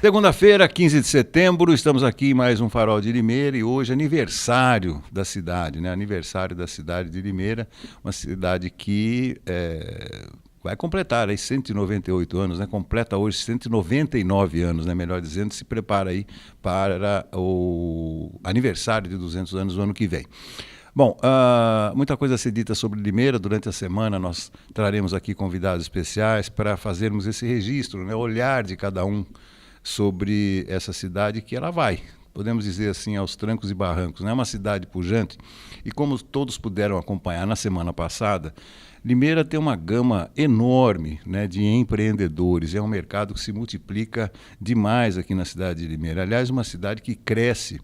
Segunda-feira, 15 de setembro, estamos aqui em mais um Farol de Limeira e hoje é aniversário da cidade, né? Aniversário da cidade de Limeira, uma cidade que vai completar aí 198 anos, né? Completa hoje 199 anos, né? Melhor dizendo, se prepara aí para o aniversário de 200 anos no ano que vem. Bom, muita coisa a ser dita sobre Limeira. Durante a semana nós traremos aqui convidados especiais para fazermos esse registro, né? O olhar de cada um sobre essa cidade que ela vai, podemos dizer assim, aos trancos e barrancos. É uma cidade pujante e, como todos puderam acompanhar na semana passada, Limeira tem uma gama enorme, né, de empreendedores. É um mercado que se multiplica demais aqui na cidade de Limeira. Aliás, uma cidade que cresce.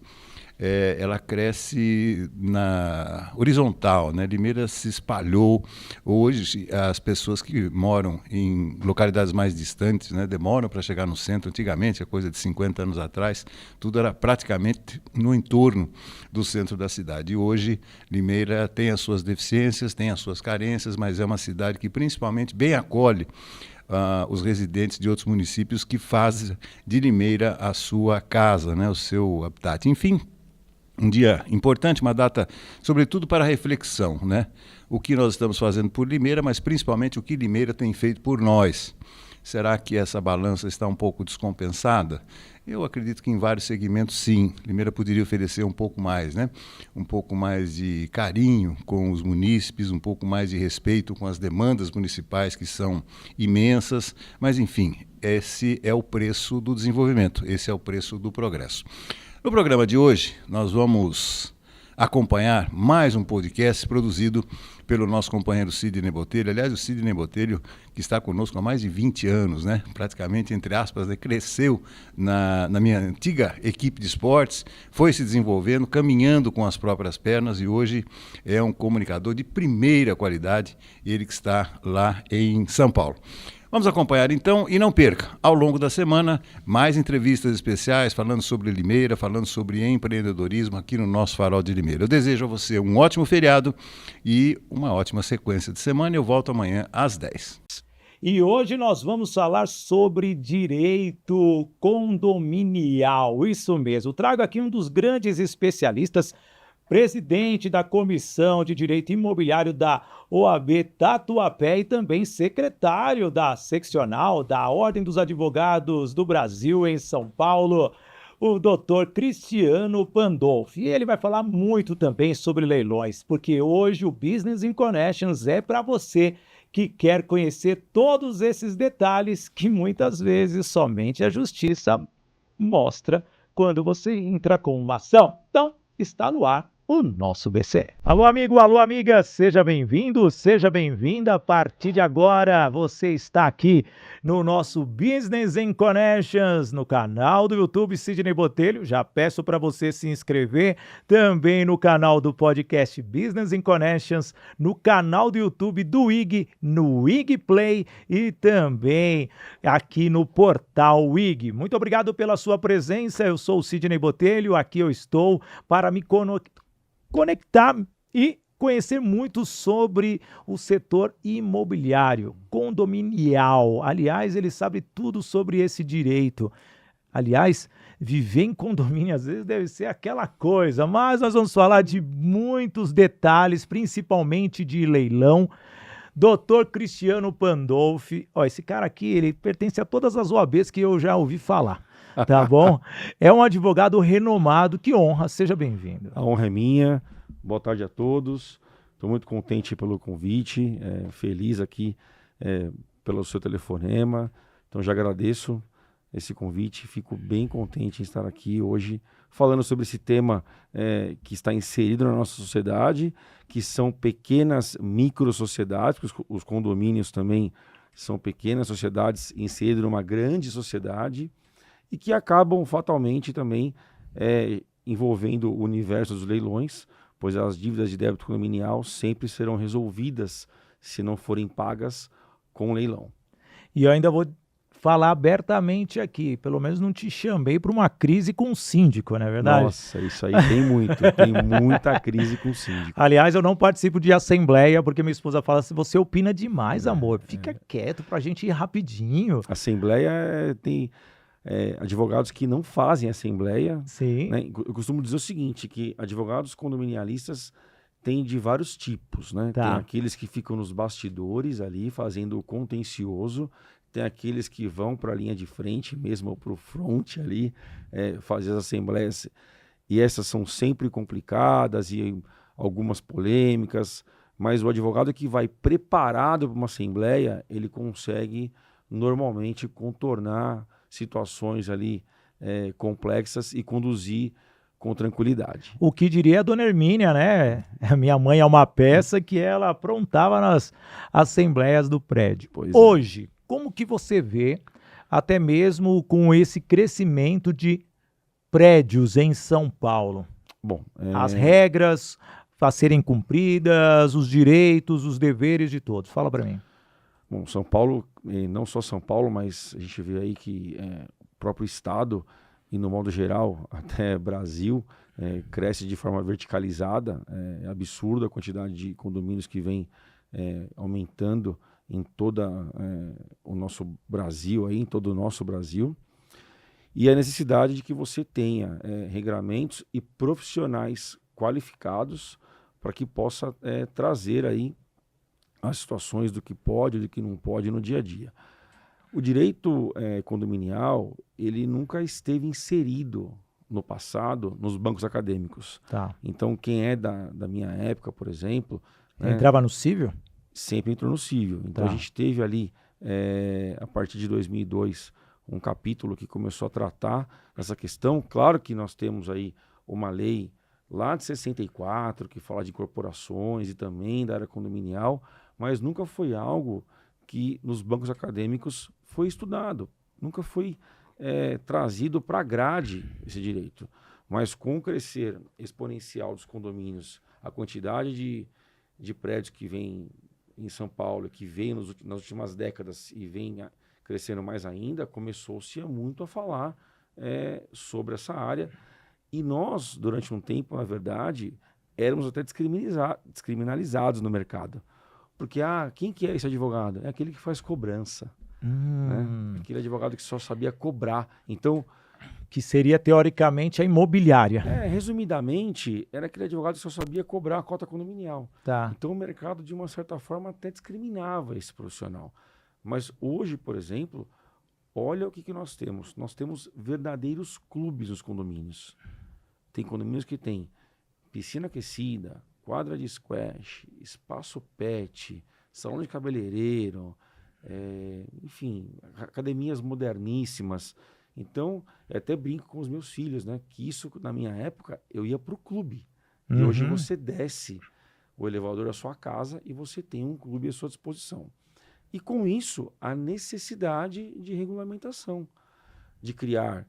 Ela cresce na horizontal, né? Limeira se espalhou. Hoje, as pessoas que moram em localidades mais distantes, né, demoram para chegar no centro. Antigamente, a coisa de 50 anos atrás, tudo era praticamente no entorno do centro da cidade. E hoje, Limeira tem as suas deficiências, tem as suas carências, mas é uma cidade que principalmente bem acolhe os residentes de outros municípios, que fazem de Limeira a sua casa, né, o seu habitat. Enfim, um dia importante, uma data, sobretudo, para reflexão, né? O que nós estamos fazendo por Limeira, mas principalmente o que Limeira tem feito por nós. Será que essa balança está um pouco descompensada? Eu acredito que em vários segmentos, sim. Limeira poderia oferecer um pouco mais, né? Um pouco mais de carinho com os munícipes, um pouco mais de respeito com as demandas municipais, que são imensas. Mas, enfim, esse é o preço do desenvolvimento, esse é o preço do progresso. No programa de hoje, nós vamos acompanhar mais um podcast produzido pelo nosso companheiro Sidney Botelho. Aliás, o Sidney Botelho, que está conosco há mais de 20 anos, né? Praticamente, entre aspas, né? Cresceu na minha antiga equipe de esportes, foi se desenvolvendo, caminhando com as próprias pernas e hoje é um comunicador de primeira qualidade, ele que está lá em São Paulo. Vamos acompanhar então, e não perca, ao longo da semana, mais entrevistas especiais falando sobre Limeira, falando sobre empreendedorismo aqui no nosso Farol de Limeira. Eu desejo a você um ótimo feriado e uma ótima sequência de semana. Eu volto amanhã às 10. E hoje nós vamos falar sobre direito condominial, isso mesmo. Trago aqui um dos grandes especialistas, presidente da Comissão de Direito Imobiliário da OAB Tatuapé e também secretário da seccional da Ordem dos Advogados do Brasil em São Paulo, o Dr. Cristiano Pandolfi. E ele vai falar muito também sobre leilões, porque hoje o Business in Connections é para você que quer conhecer todos esses detalhes que muitas vezes somente a justiça mostra quando você entra com uma ação. Então, está no ar o nosso BC. Alô, amigo, alô, amiga, seja bem-vindo, seja bem-vinda. A partir de agora, você está aqui no nosso Business in Connections, no canal do YouTube Sidney Botelho. Já peço para você se inscrever também no canal do podcast Business in Connections, no canal do YouTube do IG, no IG Play e também aqui no portal IG. Muito obrigado pela sua presença. Eu sou o Sidney Botelho, aqui eu estou para me conectar e conhecer muito sobre o setor imobiliário, condominial. Aliás, ele sabe tudo sobre esse direito. Aliás, viver em condomínio às vezes deve ser aquela coisa, mas nós vamos falar de muitos detalhes, principalmente de leilão. Dr. Cristiano Pandolfi, esse cara aqui, ele pertence a todas as OABs que eu já ouvi falar. Tá bom? É um advogado renomado, que honra, seja bem-vindo. A honra é minha, boa tarde a todos, estou muito contente pelo convite, feliz aqui pelo seu telefonema, então já agradeço esse convite, fico bem contente em estar aqui hoje falando sobre esse tema que está inserido na nossa sociedade, que são pequenas micro-sociedades, porque os condomínios também são pequenas sociedades inseridas numa grande sociedade, e que acabam fatalmente também envolvendo o universo dos leilões, pois as dívidas de débito condominial sempre serão resolvidas se não forem pagas com leilão. E eu ainda vou falar abertamente aqui, pelo menos não te chamei para uma crise com o síndico, não é verdade? Nossa, isso aí tem muita crise com o síndico. Aliás, eu não participo de assembleia, porque minha esposa fala assim, você opina demais, amor, fica quieto pra gente ir rapidinho. Assembleia tem... advogados que não fazem assembleia. Sim. Né? Eu costumo dizer o seguinte, que advogados condominialistas têm de vários tipos, né? Tá. Tem aqueles que ficam nos bastidores ali, fazendo o contencioso, tem aqueles que vão para a linha de frente mesmo, para o front ali, fazer as assembleias, e essas são sempre complicadas e algumas polêmicas, mas o advogado que vai preparado para uma assembleia, ele consegue normalmente contornar situações ali complexas e conduzir com tranquilidade. O que diria a dona Hermínia, né? A minha mãe é uma peça que ela aprontava nas assembleias do prédio. Pois Hoje, como que você vê, até mesmo com esse crescimento de prédios em São Paulo? Bom, As regras a serem cumpridas, os direitos, os deveres de todos. Fala para mim. Bom, São Paulo, não só São Paulo, mas a gente vê aí que o próprio estado, e no modo geral, até Brasil, cresce de forma verticalizada. É absurdo a quantidade de condomínios que vem aumentando em toda o nosso Brasil, aí, em todo o nosso Brasil. E a necessidade de que você tenha regramentos e profissionais qualificados para que possa trazer aí as situações do que pode e do que não pode no dia a dia. O direito condominial, ele nunca esteve inserido no passado nos bancos acadêmicos. Tá. Então, quem é da minha época, por exemplo... Entrava no cível? Sempre entrou no cível. Então, Tá. a gente teve ali, a partir de 2002, um capítulo que começou a tratar essa questão. Claro que nós temos aí uma lei lá de 64, que fala de corporações e também da área condominial, mas nunca foi algo que nos bancos acadêmicos foi estudado, nunca foi trazido para a grade esse direito. Mas com o crescer exponencial dos condomínios, a quantidade de prédios que vem em São Paulo, que veio nas últimas décadas e vem crescendo mais ainda, começou-se muito a falar sobre essa área. E nós, durante um tempo, na verdade, éramos até descriminalizados no mercado. Porque, quem que é esse advogado? É aquele que faz cobrança. Né? Aquele advogado que só sabia cobrar. Então, Que seria, teoricamente, a imobiliária. resumidamente, era aquele advogado que só sabia cobrar a cota condominial. Tá. Então, o mercado, de uma certa forma, até discriminava esse profissional. Mas hoje, por exemplo, olha o que nós temos. Nós temos verdadeiros clubes nos condomínios. Tem condomínios que tem piscina aquecida, quadra de squash, espaço pet, salão de cabeleireiro, enfim, academias moderníssimas. Então, eu até brinco com os meus filhos, né? Que isso, na minha época, eu ia para o clube. E hoje você desce o elevador da sua casa e você tem um clube à sua disposição. E com isso, a necessidade de regulamentação, de criar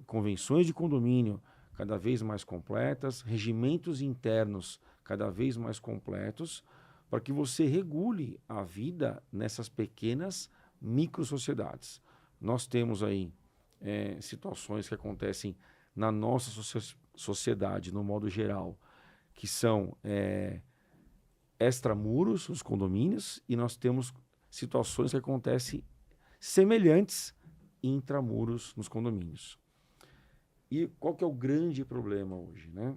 convenções de condomínio cada vez mais completas, regimentos internos cada vez mais completos, para que você regule a vida nessas pequenas microsociedades. Nós temos aí situações que acontecem na nossa sociedade, no modo geral, que são extramuros, os condomínios, e nós temos situações que acontecem semelhantes intramuros nos condomínios. E qual que é o grande problema hoje, né?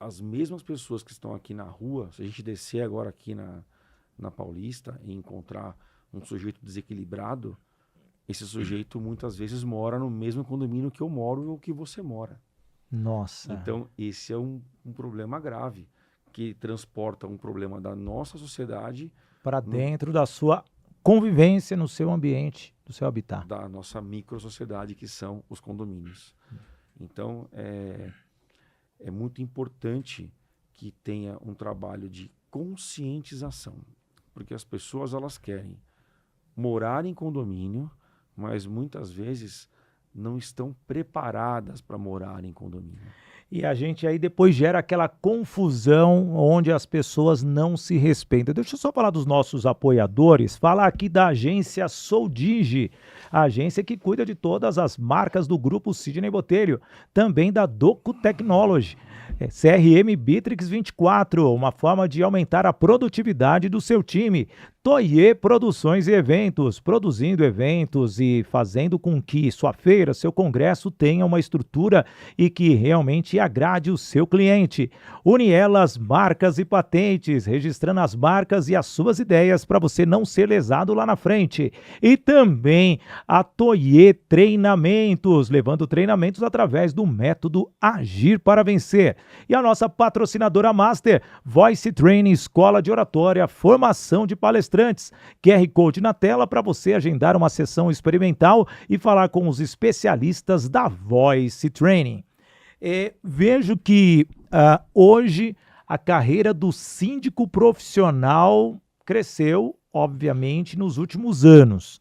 As mesmas pessoas que estão aqui na rua, se a gente descer agora aqui na Paulista e encontrar um sujeito desequilibrado, esse sujeito muitas vezes mora no mesmo condomínio que eu moro ou que você mora. Nossa. Então, esse é um problema grave, que transporta um problema da nossa sociedade Para dentro da sua convivência, no seu ambiente, do seu habitat. da nossa microsociedade, que são os condomínios. Então, é muito importante que tenha um trabalho de conscientização, porque as pessoas, elas querem morar em condomínio, mas muitas vezes não estão preparadas para morar em condomínio. E a gente aí depois gera aquela confusão onde as pessoas não se respeitam. Deixa eu só falar dos nossos apoiadores, falar aqui da agência Soldingi, a agência que cuida de todas as marcas do grupo Sidney Botelho, também da Doco Technology. CRM Bitrix 24, uma forma de aumentar a produtividade do seu time. Toye Produções e Eventos, produzindo eventos e fazendo com que sua feira, seu congresso tenha uma estrutura e que realmente agrade o seu cliente. Unielas Marcas e Patentes, registrando as marcas e as suas ideias para você não ser lesado lá na frente. E também a Toye Treinamentos, levando treinamentos através do método Agir para Vencer. E a nossa patrocinadora Master, Voice Training, Escola de Oratória, formação de palestrantes. QR Code na tela para você agendar uma sessão experimental e falar com os especialistas da Voice Training. Vejo que hoje a carreira do síndico profissional cresceu, obviamente, nos últimos anos.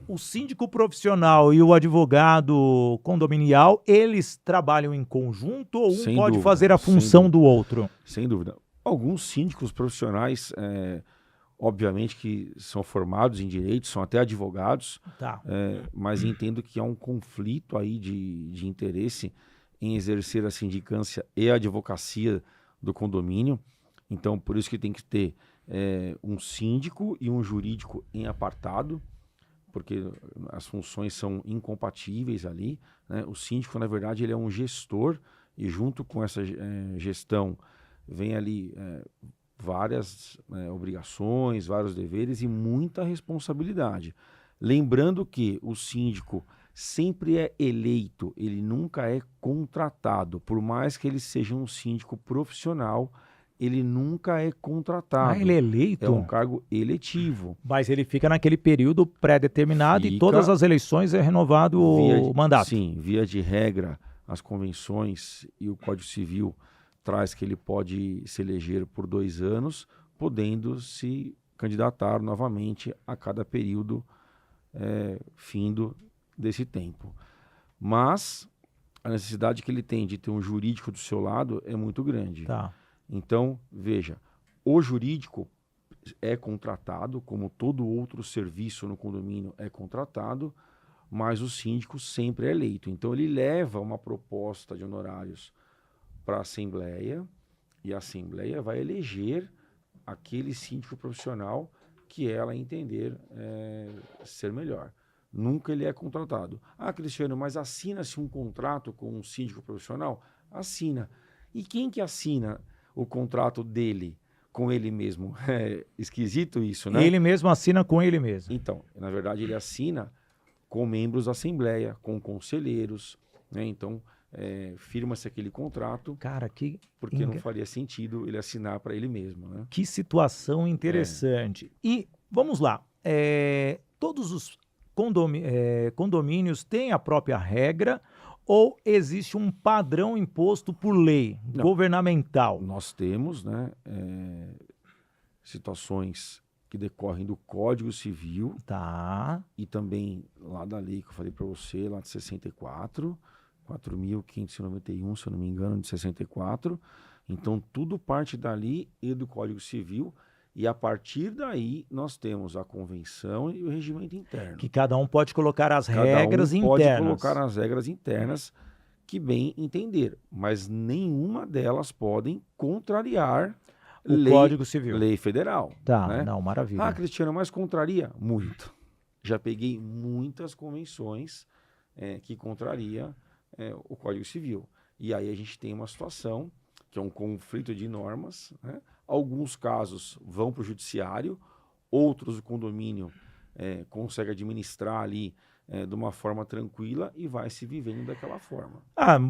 O síndico profissional e o advogado condominial, eles trabalham em conjunto ou um pode fazer a função do outro? Sem dúvida. Alguns síndicos profissionais, obviamente que são formados em direito, são até advogados, mas entendo que há um conflito aí de interesse em exercer a sindicância e a advocacia do condomínio. Então, por isso que tem que ter um síndico e um jurídico em apartado, porque as funções são incompatíveis ali, né? O síndico, na verdade, ele é um gestor e junto com essa gestão vem ali várias obrigações, vários deveres e muita responsabilidade. Lembrando que o síndico sempre é eleito, ele nunca é contratado. Por mais que ele seja um síndico profissional, ele nunca é contratado. Ele é eleito? É um cargo eletivo. Mas ele fica naquele período pré-determinado e todas as eleições é renovado o mandato. Sim, via de regra, as convenções e o Código Civil traz que ele pode se eleger por 2 anos, podendo se candidatar novamente a cada período findo desse tempo. Mas a necessidade que ele tem de ter um jurídico do seu lado é muito grande. Tá. Então, veja, o jurídico é contratado, como todo outro serviço no condomínio é contratado, mas o síndico sempre é eleito. Então, ele leva uma proposta de honorários para a Assembleia e a Assembleia vai eleger aquele síndico profissional que ela entender ser melhor. Nunca ele é contratado. Ah, Cristiano, mas assina-se um contrato com um síndico profissional? Assina. E quem que assina o contrato dele com ele mesmo? É esquisito isso, né? Ele mesmo assina com ele mesmo. Então, na verdade, ele assina com membros da Assembleia, com conselheiros, né? Então, firma-se aquele contrato. Cara, porque não faria sentido ele assinar para ele mesmo, né? Que situação interessante. E, vamos lá, todos os condomínios têm a própria regra ou existe um padrão imposto por lei governamental? Nós temos, né, situações que decorrem do Código Civil e também lá da lei que eu falei para você, lá de 64, 4.591, se eu não me engano, de 64. Então, tudo parte dali e do Código Civil. E a partir daí, nós temos a convenção e o regimento interno. Que cada um pode colocar as regras internas. Pode colocar as regras internas que bem entender, mas nenhuma delas podem contrariar o Código Civil. Lei federal. Né? Não, maravilha. Ah, Cristiano, mas contraria? Muito. Já peguei muitas convenções que contraria o Código Civil. E aí a gente tem uma situação que é um conflito de normas, né? Alguns casos vão para o judiciário, outros o condomínio consegue administrar ali de uma forma tranquila e vai se vivendo daquela forma.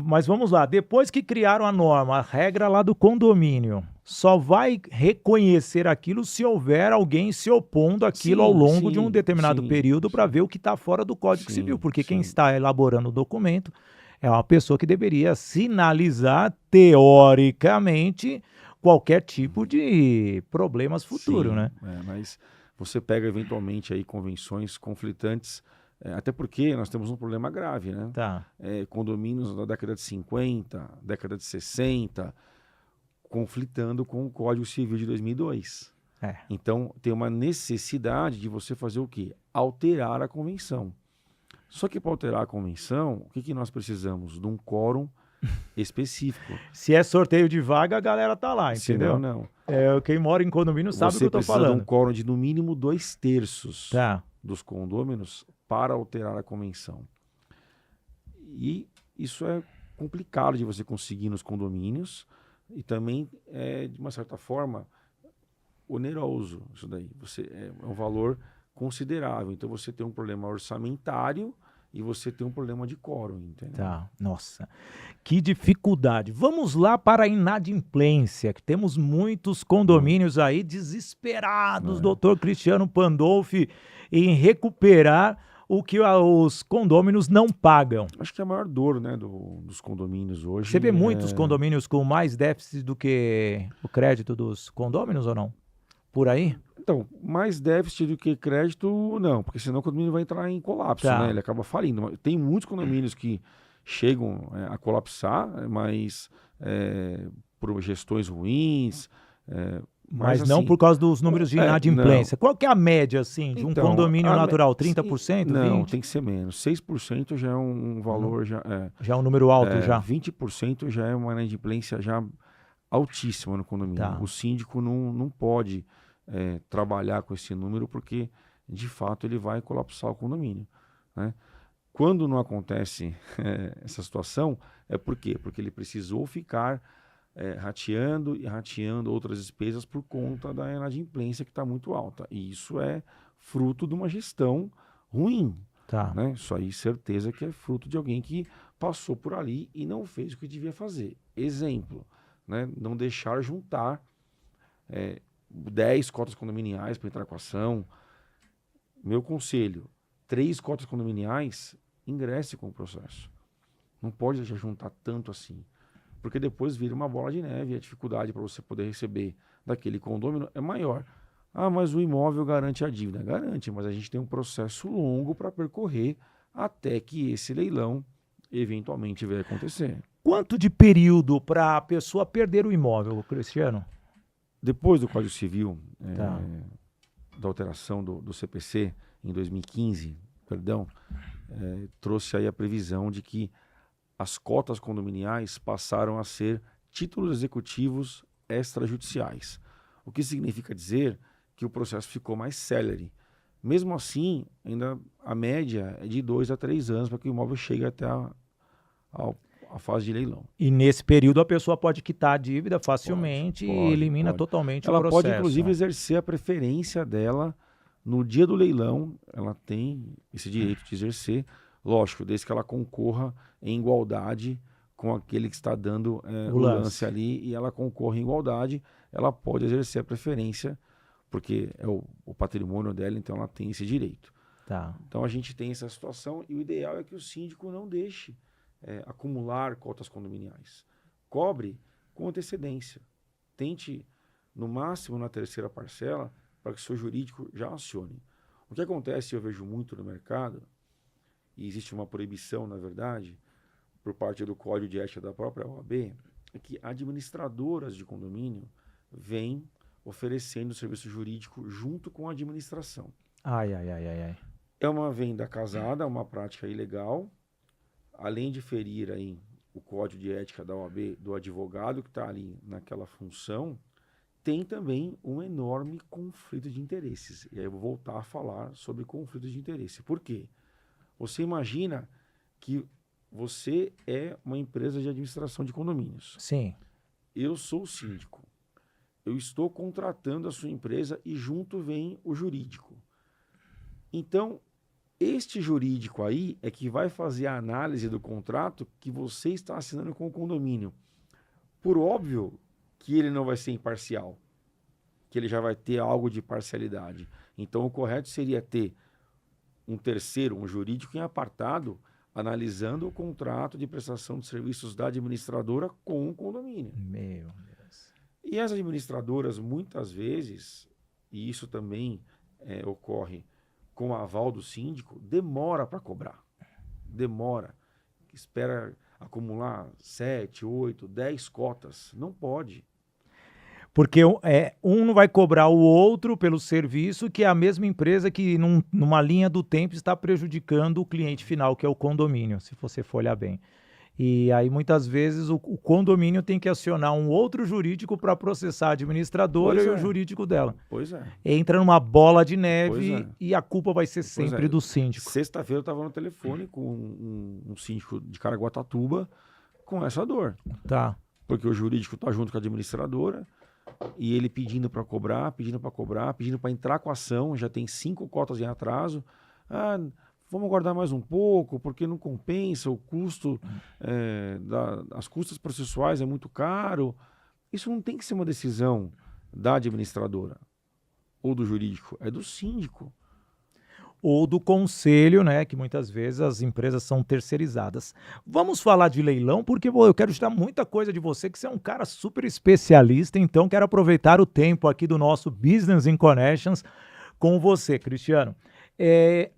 Mas vamos lá, depois que criaram a norma, a regra lá do condomínio, só vai reconhecer aquilo se houver alguém se opondo àquilo ao longo de um determinado período para ver o que está fora do Código Civil, porque quem está elaborando o documento é uma pessoa que deveria sinalizar, teoricamente, qualquer tipo de problemas futuros, né? Mas você pega eventualmente aí convenções conflitantes, até porque nós temos um problema grave, né? Condomínios da década de 50, década de 60, conflitando com o Código Civil de 2002. Então, tem uma necessidade de você fazer o quê? Alterar a convenção. Só que para alterar a convenção, o que nós precisamos? De um quórum específico. Se é sorteio de vaga, a galera tá lá, entendeu? Senão, não. Quem mora em condomínio sabe o que Você eu tô precisa de falando. um quórum de no mínimo 2/3 Tá. dos condôminos para alterar a convenção. E isso é complicado de você conseguir nos condomínios e também é, de uma certa forma, oneroso isso daí. É um valor considerável. Então você tem um problema orçamentário e você tem um problema de quórum, entendeu? Tá, nossa, que dificuldade. Vamos lá para a inadimplência, que temos muitos condomínios aí desesperados, doutor Cristiano Pandolfi, em recuperar o que os condôminos não pagam. Acho que é a maior dor, né, dos condomínios hoje. Você vê muitos condomínios com mais déficit do que o crédito dos condôminos ou não? Por aí? Então, mais déficit do que crédito, não, porque senão o condomínio vai entrar em colapso, Tá. né? Ele acaba falindo. Tem muitos condomínios que chegam a colapsar, mas por gestões ruins. Mas não assim, por causa dos números de inadimplência. Qual que é a média, assim, de um Então, condomínio natural? 30%? Não, 20%? tem que ser menos. 6% já é um valor, já Já é um número alto, já. 20% já é uma inadimplência já altíssima no condomínio. Tá. O síndico não pode trabalhar com esse número porque, de fato, ele vai colapsar o condomínio, né? Quando não acontece essa situação, é por quê? Porque ele precisou ficar rateando e rateando outras despesas por conta da inadimplência que está muito alta. E isso é fruto de uma gestão ruim. Tá. Né? Isso aí, certeza que é fruto de alguém que passou por ali e não fez o que devia fazer. Exemplo, né? Não deixar juntar 10 cotas condominiais para entrar com a ação. Meu conselho, 3 cotas condominiais, ingresse com o processo. Não pode deixar juntar tanto assim. Porque depois vira uma bola de neve e a dificuldade para você poder receber daquele condômino é maior. Ah, mas o imóvel garante a dívida. Garante, mas a gente tem um processo longo para percorrer até que esse leilão eventualmente venha acontecer. Quanto de período para a pessoa perder o imóvel, Cristiano? Depois do Código Civil, Tá. da alteração do CPC em 2015, trouxe aí a previsão de que as cotas condominiais passaram a ser títulos executivos extrajudiciais. O que significa dizer que o processo ficou mais célere. Mesmo assim, ainda a média é de 2 a 3 anos para que o imóvel chegue até a fase de leilão. E nesse período a pessoa pode quitar a dívida facilmente e elimina totalmente o processo. Ela pode, inclusive, exercer a preferência dela no dia do leilão. Ela tem esse direito de exercer, lógico, desde que ela concorra em igualdade com aquele que está dando o lance ali e ela concorre em igualdade, ela pode exercer a preferência, porque é o patrimônio dela, então ela tem esse direito. Tá. Então a gente tem essa situação e o ideal é que o síndico não deixe acumular cotas condominiais. Cobre com antecedência. Tente, no máximo, na terceira parcela, para que o seu jurídico já acione. O que acontece, eu vejo muito no mercado, e existe uma proibição, na verdade, por parte do Código de Ética da própria OAB, é que administradoras de condomínio vêm oferecendo serviço jurídico junto com a administração. Ai. É uma venda casada, uma prática ilegal, além de ferir aí o Código de Ética da OAB do advogado que está ali naquela função, tem também um enorme conflito de interesses. E aí eu vou voltar a falar sobre conflito de interesse. Por quê? Você imagina que você é uma empresa de administração de condomínios. Sim. Eu sou o síndico. Eu estou contratando a sua empresa e junto vem o jurídico. Então, este jurídico aí é que vai fazer a análise do contrato que você está assinando com o condomínio. Por óbvio que ele não vai ser imparcial, que ele já vai ter algo de parcialidade. Então, o correto seria ter um terceiro, um jurídico em apartado, analisando o contrato de prestação de serviços da administradora com o condomínio. Meu Deus. E as administradoras, muitas vezes, e isso também ocorre com o aval do síndico, demora para cobrar. Demora. Espera acumular 7, 8, 10 cotas. Não pode. Porque um não vai cobrar o outro pelo serviço, que é a mesma empresa que numa linha do tempo está prejudicando o cliente final, que é o condomínio, se você for olhar bem. E aí, muitas vezes, o condomínio tem que acionar um outro jurídico para processar a administradora Pois e é. o jurídico dela. Pois é. Entra numa bola de Pois neve é. e a culpa vai ser Pois sempre é. do síndico. Sexta-feira eu estava no telefone com um síndico de Caraguatatuba com essa dor. Tá. Porque o jurídico está junto com a administradora e ele pedindo para cobrar, pedindo para entrar com a ação, já tem 5 cotas em atraso. Ah, vamos aguardar mais um pouco, porque não compensa, o custo, as custas processuais é muito caro. Isso não tem que ser uma decisão da administradora ou do jurídico, é do síndico. Ou do conselho, né, que muitas vezes as empresas são terceirizadas. Vamos falar de leilão, porque eu quero tirar muita coisa de você, que você é um cara super especialista, então quero aproveitar o tempo aqui do nosso Business in Connections com você, Cristiano.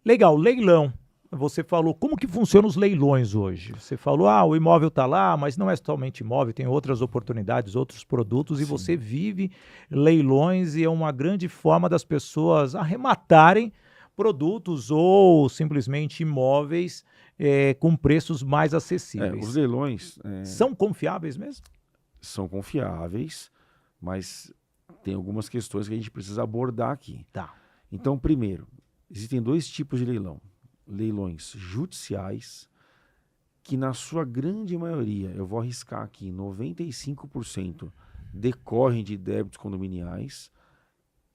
Legal, leilão. Você falou, como que funcionam os leilões hoje? Você falou, o imóvel está lá, mas não é somente imóvel, tem outras oportunidades, outros produtos, e Sim. você vive leilões e é uma grande forma das pessoas arrematarem produtos ou simplesmente imóveis com preços mais acessíveis. Os leilões São confiáveis mesmo? são confiáveis, mas tem algumas questões que a gente precisa abordar aqui. Tá. Então, primeiro, existem 2 tipos de leilão. Leilões judiciais, que na sua grande maioria, eu vou arriscar aqui, 95% decorrem de débitos condominiais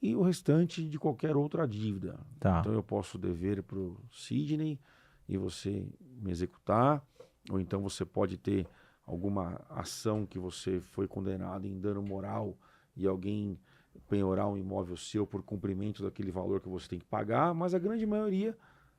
e o restante de qualquer outra dívida. Tá. Então eu posso dever para o Sidney e você me executar, ou então você pode ter alguma ação que você foi condenado em dano moral e alguém penhorar um imóvel seu por cumprimento daquele valor que você tem que pagar, mas a grande maioria,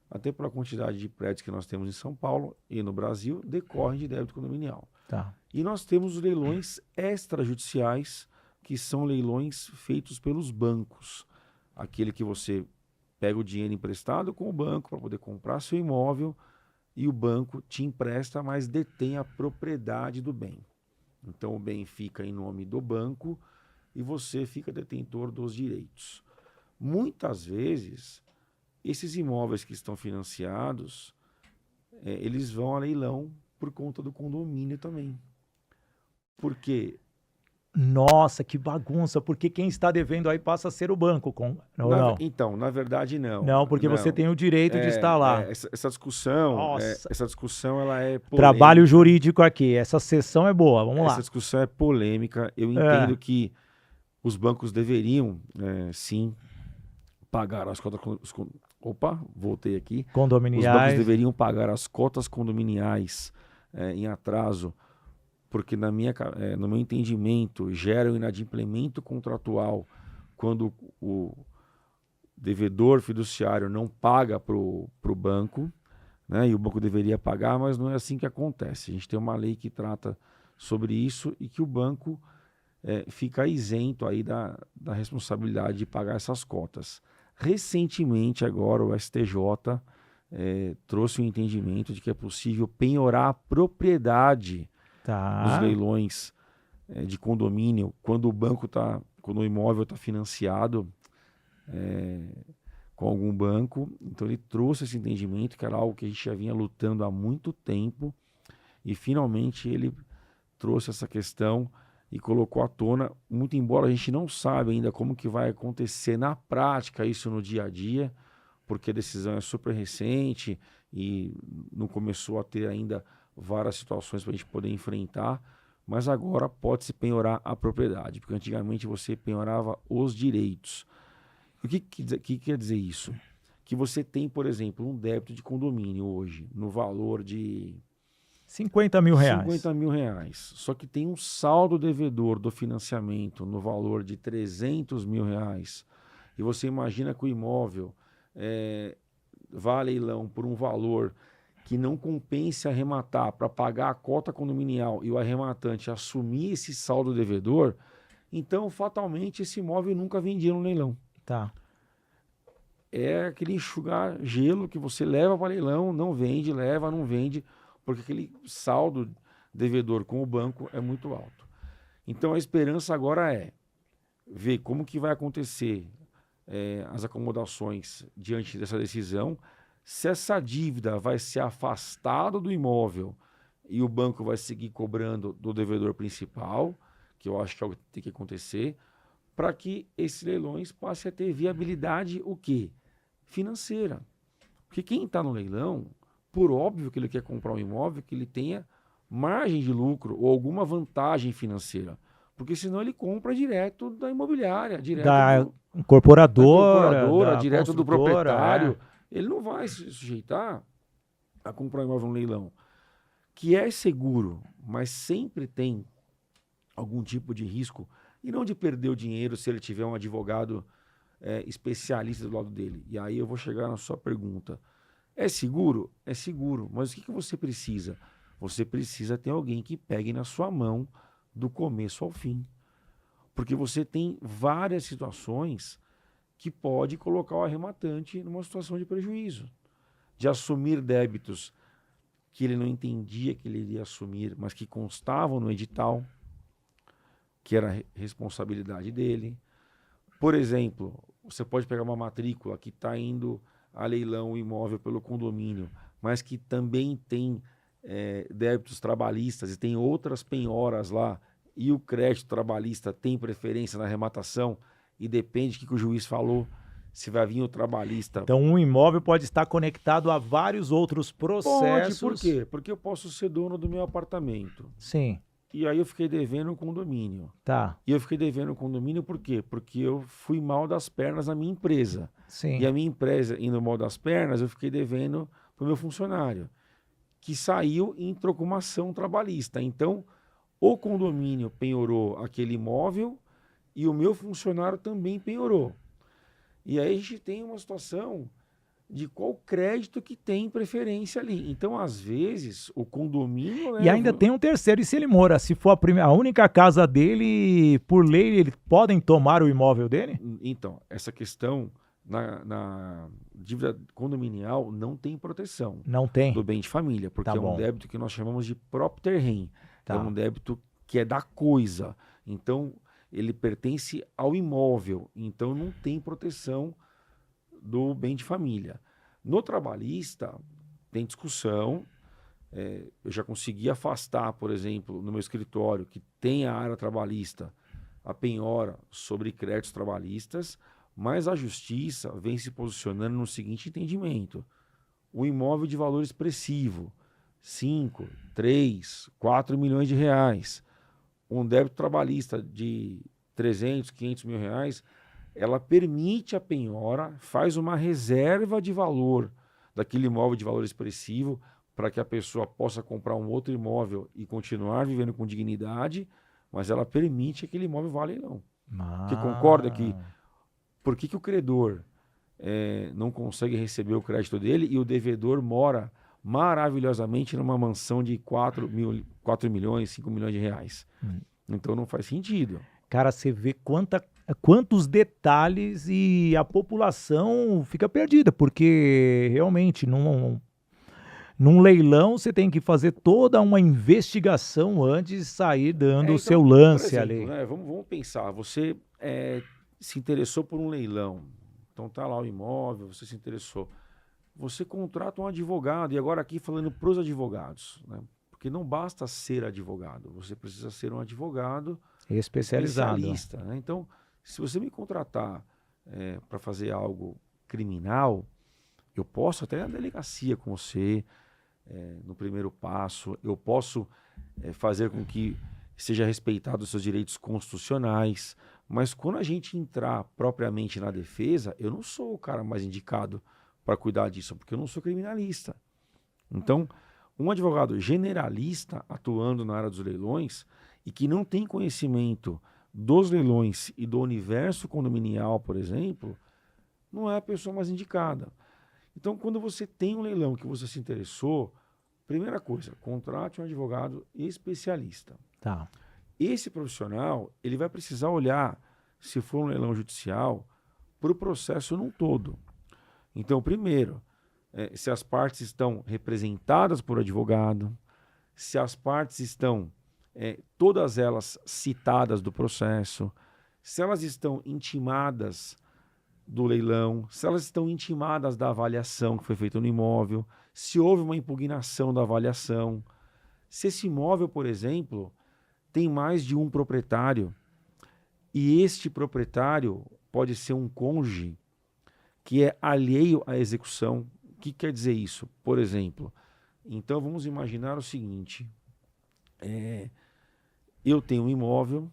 até pela quantidade de prédios que nós temos em São Paulo e no Brasil, decorre de débito condominial. Tá. E nós temos os leilões extrajudiciais, que são leilões feitos pelos bancos. Aquele que você pega o dinheiro emprestado com o banco para poder comprar seu imóvel e o banco te empresta, mas detém a propriedade do bem. Então o bem fica em nome do banco e você fica detentor dos direitos. Muitas vezes, esses imóveis que estão financiados, eles vão a leilão por conta do condomínio também. Porque Nossa, que bagunça, porque quem está devendo aí passa a ser o banco, não? Então, na verdade, não. Não, porque você tem o direito de estar lá. Essa discussão, Nossa. essa discussão ela é polêmica. Trabalho jurídico aqui, essa sessão é boa, vamos lá. Essa discussão é polêmica. Eu entendo que os bancos deveriam, sim, pagar as cotas... Opa, voltei aqui. Condominiais. Os bancos deveriam pagar as cotas condominiais em atraso, porque no meu entendimento gera um inadimplemento contratual quando o devedor fiduciário não paga para o banco, né, e o banco deveria pagar, mas não é assim que acontece. A gente tem uma lei que trata sobre isso e que o banco fica isento aí da responsabilidade de pagar essas cotas. Recentemente, agora, o STJ trouxe um entendimento de que é possível penhorar a propriedade dos leilões de condomínio quando quando o imóvel está financiado com algum banco. Então ele trouxe esse entendimento, que era algo que a gente já vinha lutando há muito tempo, e finalmente ele trouxe essa questão e colocou à tona, muito embora a gente não saiba ainda como que vai acontecer na prática isso no dia a dia, porque a decisão é super recente e não começou a ter ainda várias situações para a gente poder enfrentar, mas agora pode-se penhorar a propriedade, porque antigamente você penhorava os direitos. O que quer dizer isso? Que você tem, por exemplo, um débito de condomínio hoje, no valor de 50 mil reais. 50 mil reais. Só que tem um saldo devedor do financiamento no valor de 300 mil reais. E você imagina que o imóvel vá a leilão por um valor que não compense arrematar para pagar a cota condominial e o arrematante assumir esse saldo devedor, então fatalmente esse imóvel nunca vendia no leilão. Tá. É aquele enxugar gelo que você leva para leilão, não vende, leva, não vende, porque aquele saldo devedor com o banco é muito alto. Então a esperança agora é ver como que vai acontecer as acomodações diante dessa decisão, se essa dívida vai ser afastada do imóvel e o banco vai seguir cobrando do devedor principal, que eu acho que é o que tem que acontecer, para que esses leilões passem a ter viabilidade o quê? Financeira. Porque quem está no leilão, por óbvio que ele quer comprar um imóvel que ele tenha margem de lucro ou alguma vantagem financeira. Porque senão ele compra direto da imobiliária, direto Da da incorporadora, da direto do construtora, proprietário. Ele não vai se sujeitar a comprar um imóvel no leilão, que é seguro, mas sempre tem algum tipo de risco, e não de perder o dinheiro se ele tiver um advogado especialista do lado dele. E aí eu vou chegar na sua pergunta. É seguro? É seguro. Mas o que você precisa? Você precisa ter alguém que pegue na sua mão do começo ao fim. Porque você tem várias situações que pode colocar o arrematante numa situação de prejuízo. De assumir débitos que ele não entendia que ele iria assumir, mas que constavam no edital, que era responsabilidade dele. Por exemplo, você pode pegar uma matrícula que está indo a leilão o imóvel pelo condomínio, mas que também tem débitos trabalhistas e tem outras penhoras lá, e o crédito trabalhista tem preferência na arrematação, e depende do que o juiz falou, se vai vir o trabalhista. Então, um imóvel pode estar conectado a vários outros processos. Pode, por quê? Porque eu posso ser dono do meu apartamento. Sim. E aí eu fiquei devendo um condomínio. Tá. E eu fiquei devendo um condomínio por quê? Porque eu fui mal das pernas na minha empresa. Sim. E a minha empresa, indo mal das pernas, eu fiquei devendo para o meu funcionário, que saiu e entrou com uma ação trabalhista. Então, o condomínio penhorou aquele imóvel e o meu funcionário também penhorou. E aí a gente tem uma situação de qual crédito que tem preferência ali. Então, às vezes, o condomínio leva... E ainda tem um terceiro, e se ele mora, se for a única casa dele, por lei, eles podem tomar o imóvel dele? Então, essa questão na dívida condominial não tem proteção. Não tem? Do bem de família, porque Tá é um bom. débito que nós chamamos de propter rem. Tá. É um débito que é da coisa. Então, ele pertence ao imóvel. Então, não tem proteção do bem de família. No trabalhista, tem discussão. Eu já consegui afastar, por exemplo, no meu escritório, que tem a área trabalhista, a penhora sobre créditos trabalhistas, mas a justiça vem se posicionando no seguinte entendimento: o imóvel de valor expressivo, 5, 3, 4 milhões de reais, um débito trabalhista de 300, 500 mil reais, ela permite a penhora, faz uma reserva de valor daquele imóvel de valor expressivo para que a pessoa possa comprar um outro imóvel e continuar vivendo com dignidade, mas ela permite que aquele imóvel vá a leilão. Porque concorda que por que o credor não consegue receber o crédito dele e o devedor mora maravilhosamente numa mansão de 4 milhões, 5 milhões de reais? Então não faz sentido. Cara, você vê quantos detalhes e a população fica perdida, porque realmente num leilão você tem que fazer toda uma investigação antes de sair dando o seu lance, por exemplo, ali. Né, vamos pensar, você se interessou por um leilão, então tá lá o imóvel, você se interessou. Você contrata um advogado, e agora aqui falando para os advogados, né? Porque não basta ser advogado, você precisa ser um advogado especialista, né? Então, se você me contratar para fazer algo criminal, eu posso até ir na delegacia com você, no primeiro passo, eu posso fazer com que seja respeitado os seus direitos constitucionais, mas quando a gente entrar propriamente na defesa, eu não sou o cara mais indicado para cuidar disso, porque eu não sou criminalista. Então, um advogado generalista atuando na área dos leilões e que não tem conhecimento dos leilões e do universo condominial, por exemplo, não é a pessoa mais indicada. Então, quando você tem um leilão que você se interessou, primeira coisa, contrate um advogado especialista. Tá. Esse profissional, ele vai precisar olhar, se for um leilão judicial, para o processo num todo. Então, primeiro, se as partes estão representadas por advogado, se as partes estão todas elas citadas do processo, se elas estão intimadas do leilão, se elas estão intimadas da avaliação que foi feita no imóvel, se houve uma impugnação da avaliação, Se esse imóvel, por exemplo, tem mais de um proprietário, e este proprietário pode ser um cônjuge que é alheio à execução. O que quer dizer isso? Por exemplo, então vamos imaginar o seguinte, eu tenho um imóvel,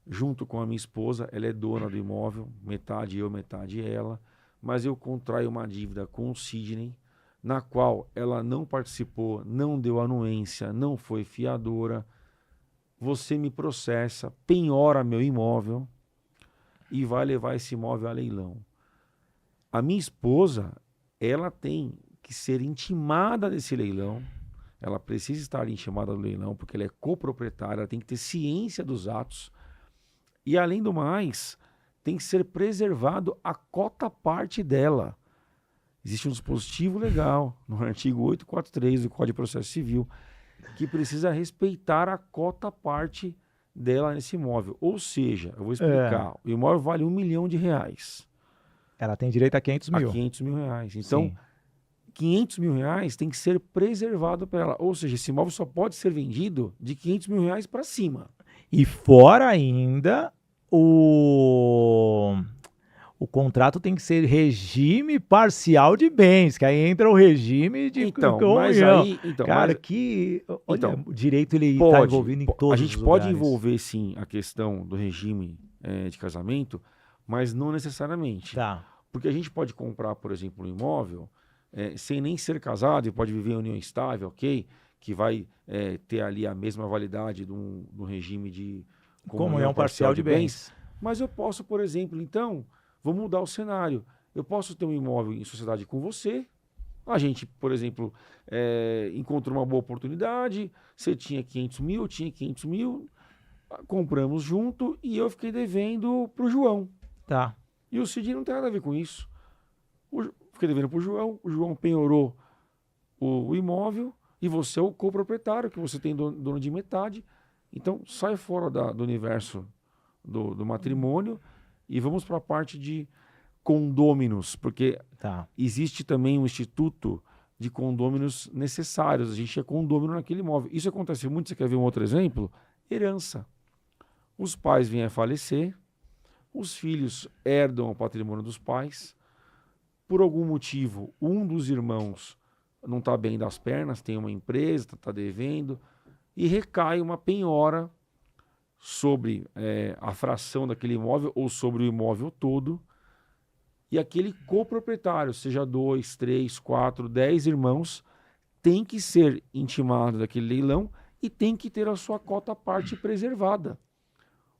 junto com a minha esposa, ela é dona do imóvel, metade eu, metade ela, mas eu contraio uma dívida com o Sidney, na qual ela não participou, não deu anuência, não foi fiadora. Você me processa, penhora meu imóvel e vai levar esse imóvel a leilão. A minha esposa, ela tem que ser intimada desse leilão, ela precisa estar intimada do leilão, porque ela é coproprietária, ela tem que ter ciência dos atos. E, além do mais, tem que ser preservado a cota parte dela. Existe um dispositivo legal, no artigo 843 do Código de Processo Civil, que precisa respeitar a cota parte dela nesse imóvel. Ou seja, eu vou explicar, o imóvel vale R$1 milhão. Ela tem direito a 500 mil. A 500 mil reais. Então, Sim. 500 mil reais tem que ser preservado para ela. Ou seja, esse imóvel só pode ser vendido de 500 mil reais para cima. E fora ainda, o contrato tem que ser regime parcial de bens, que aí entra o regime de mas aí, Cara, o direito ele está envolvido em todos os lugares. A gente pode envolver, sim, a questão do regime de casamento, mas não necessariamente. Tá. Porque a gente pode comprar, por exemplo, um imóvel sem nem ser casado e pode viver em união estável, ok? Que vai ter ali a mesma validade do regime de comunhão parcial de bens. Mas eu posso, por exemplo, então, vou mudar o cenário. Eu posso ter um imóvel em sociedade com você. A gente, por exemplo, encontrou uma boa oportunidade. Você tinha 500 mil, eu tinha 500 mil. Compramos junto e eu fiquei devendo para o João. Tá. E o Cid não tem nada a ver com isso. Fiquei devendo para o João penhorou o imóvel e você é o coproprietário, que você tem dono de metade. Então, sai fora do universo do matrimônio e vamos para a parte de condôminos, porque existe também um instituto de condôminos necessários. A gente é condômino naquele imóvel. Isso acontece muito. Você quer ver um outro exemplo? Herança. Os pais vêm a falecer, os filhos herdam o patrimônio dos pais. Por algum motivo, um dos irmãos não está bem das pernas, tem uma empresa, está devendo, e recai uma penhora sobre a fração daquele imóvel ou sobre o imóvel todo, e aquele coproprietário, seja 2, 3, 4, 10 irmãos, tem que ser intimado daquele leilão e tem que ter a sua cota parte preservada,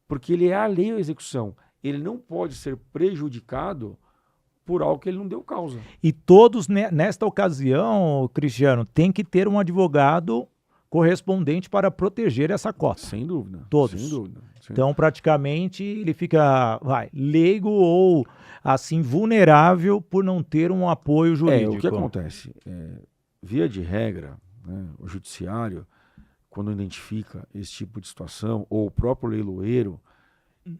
porque ele é alheio à execução. Ele não pode ser prejudicado por algo que ele não deu causa. E todos, nesta ocasião, Cristiano, tem que ter um advogado correspondente para proteger essa cota. Sem dúvida. Todos. Sem dúvida. Então, praticamente, ele fica leigo ou, assim, vulnerável por não ter um apoio jurídico. O que acontece? Via de regra, né, o judiciário, quando identifica esse tipo de situação, ou o próprio leiloeiro,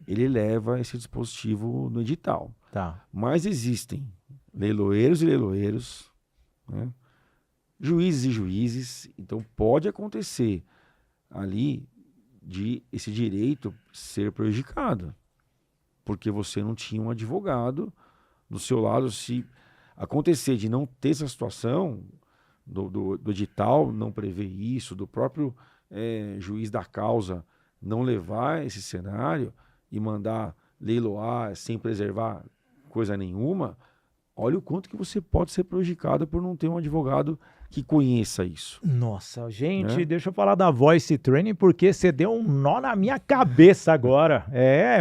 ele leva esse dispositivo no edital. Tá. Mas existem leiloeiros e leiloeiros, né? Juízes e juízes, então pode acontecer ali de esse direito ser prejudicado, porque você não tinha um advogado do seu lado. Se acontecer de não ter essa situação, do edital não prever isso, do próprio juiz da causa não levar esse cenário e mandar leiloar sem preservar coisa nenhuma, olha o quanto que você pode ser prejudicado por não ter um advogado que conheça isso. Nossa, gente, deixa eu falar da Voice Training, porque você deu um nó na minha cabeça agora.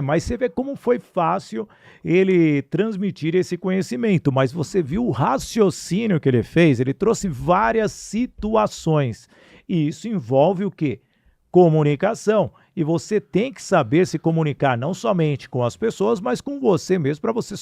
Mas você vê como foi fácil ele transmitir esse conhecimento, mas você viu o raciocínio que ele fez? Ele trouxe várias situações, e isso envolve o quê? Comunicação. E você tem que saber se comunicar não somente com as pessoas, mas com você mesmo, para você